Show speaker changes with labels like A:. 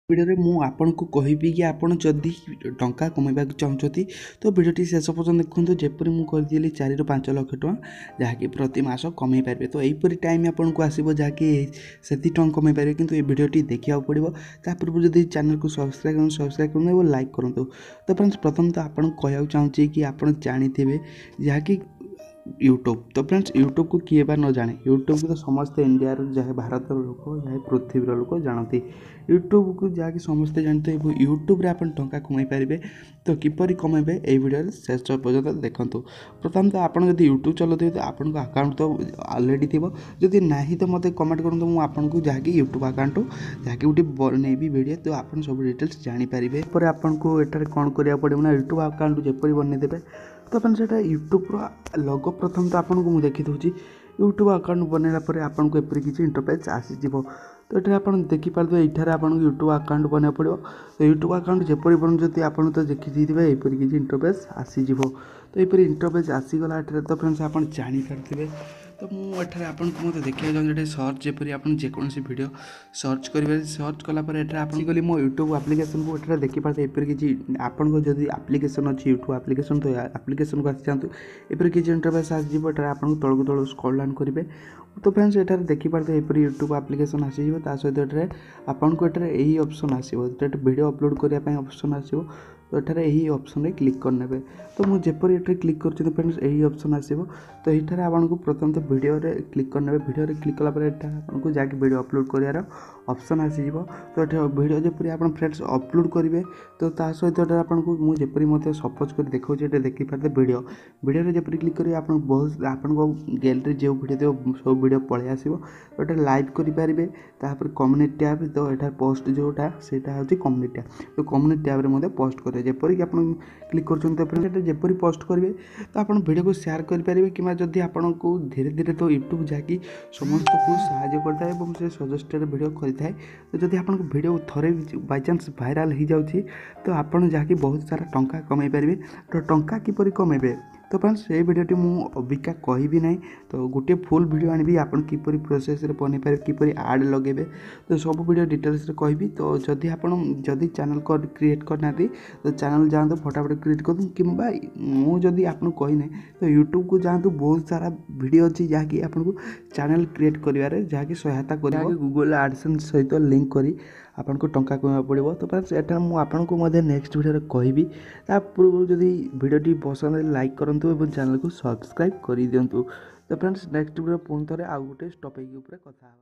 A: Video मु आपन को कहबी कि आपन जदि टंका कमेबा चाहते तो भिडियोटी शेष पर्यटन देखते जपरी मुझे 4 ରୁ 5 लाख टका जहाँकि प्रति मास कमे पारे तो यहीपरी टाइम आपन को आसो जहाँकि से कमे पारे कि भिडियोटी देखा पड़ो ता पूर्व जब चैनल को सब्सक्राइब करें लाइक करूँ तो फ्रेंड्स प्रथम तो आपन कह चाहूँगी कि आप जानी जहाँकि यूट्यूब तो फ्रेंड्स यूट्यूब को किए बार न जाने यूट्यूब को तो समस्त इंडिया जहाँ भारत लोक जहाँ पृथ्वी लोक जानती यूट्यूब को जहाँकि समस्ते जानते यूट्यूब रे आपन टंका कमाई पारे तो किपरि कमेबे ए वीडियो शेष पर्यटन देखूँ प्रथम तो आपन जब यूट्यूब चलाते तो आपन को अकाउंट तो ऑलरेडी थी जदि ना तो मत कमेंट करूँ मुझे आपको जहाँकि यूट्यूब अकाउंट जहाँकि गोटे बनैबी वीडियो तो आप सब डिटेल्स जानीपारे पर आपको एटार कौन करा पड़ो ना यूट्यूब अकाउंट जपरी बनईदेवे तो अपन से यूट्यूब लोगो प्रथम तो आपको मुझे देखी दूसरी यूट्यूब अकाउंट बनैला आपन को एपरी किसी इंटरफेस आसीज तो ये आप देखिपारे ये आपको यूट्यूब अकाउंट बनवा पड़ो तो यूट्यूब अकाउंट जपरी बन जब आप तो देखी थे यपरी किसी इंटरफेस आसीज तो यपरी इंटरफेस आसीगला तो फ्रेंड्स आप जानीपारे तो मुझे आपको देखा चाहिए सर्च जपरी आप जेकोसी वीडियो सर्च करेंगे सर्च कलापर आसगली मो यूट्यूब आप्लिकेसन को ये देखिपारे यपरी किसी आपको जब आप्लिकेसन अच्छी यूट्यूब आप्लिकेसन तो आप्लिकेसन को आसी जातु एपरी किसी इंटरफेस आसो आपको तौक तौक स्क्रॉल डाउन करेंगे तो फ्रेंड्स ये देखिपारे यपरी यूट्यूब आप्लिकेसन आसीज सहित ये आपको यही ऑप्शन आसो वीडियो अपलोड करने ऑप्शन आसो तो ये यही ऑप्शन रे क्लिक करने तो मुझे ये क्लिक कर फ्रेंड्स यही ऑप्शन आसो तो ये आपको प्रथम तो वीडियो रे क्लिक करने वीडियो रे क्लिक कलापर आपको जहाँकि वीडियो अपलोड करार ऑप्शन आसीज तो ये वीडियो जपरी आप फ्रेंड्स अपलोड करेंगे तो सहित आपको मुझे जपरी मत सपोज कर देखा देखिपारे वीडियो वीडियो जपरी क्लिक करेंगे आप बहुत आपको गैलरी जो वीडियो थो सब वीडियो पलि आसो तो ये लाइव करेंगे तापर कम्युनिटी टैब तो यहाँ पोस्ट जोटा से हूँ कम्युनिटी टैब तो कम्युनिटी टैब में पोस्ट करेंगे जपरिक आप क्लिक कर जपरी पोस्ट करेंगे तो आप वीडियो को शेयर करेंगे कि जदि आपको धीरे धीरे तो यूट्यूब जहाँकि समस्त को साहय करता है से सजेस्टेड वीडियो करता है तो जदि आप वीडियो थोड़े बाय चांस भाइराल हो जाऊँगी तो आपड़ जहाँकि बहुत सारा टंका कमाई पारे तो टंका किपरि कमेबे तो फ्रेंड्स ये वीडियोटी मुझे अबिका कहबी ना तो गोटे फुल वीडियो आनी आप किपरि प्रोसेस रे बन पारे किपरि आड लगे तो सब वीडियो डिटेल्स रे कहबी तो जदि आप जदि चैनल को क्रिएट करना तो चैनल जातु फटाफट क्रिएट कर दूँ कि मुझे आपको कहना तो यूट्यूब को जातु बहुत सारा वीडियो अच्छी जहाँकि आपको चैनल क्रिएट कर जहाँकि सहायता कर गूगल एडसेंस सहित लिंक करी आपको टंका कमा पड़ो तो फ्रेंड्स एटा मुझे नेक्स्ट वीडियो कहबी ता पूर्व जदि वीडियोटी पसंद लाइक करूँ और चैनल को सब्सक्राइब कर दिंतु तो फ्रेंड्स नेक्स्ट वीडियो पुणी थे आउ गोटे टॉपिक ऊपर कथा।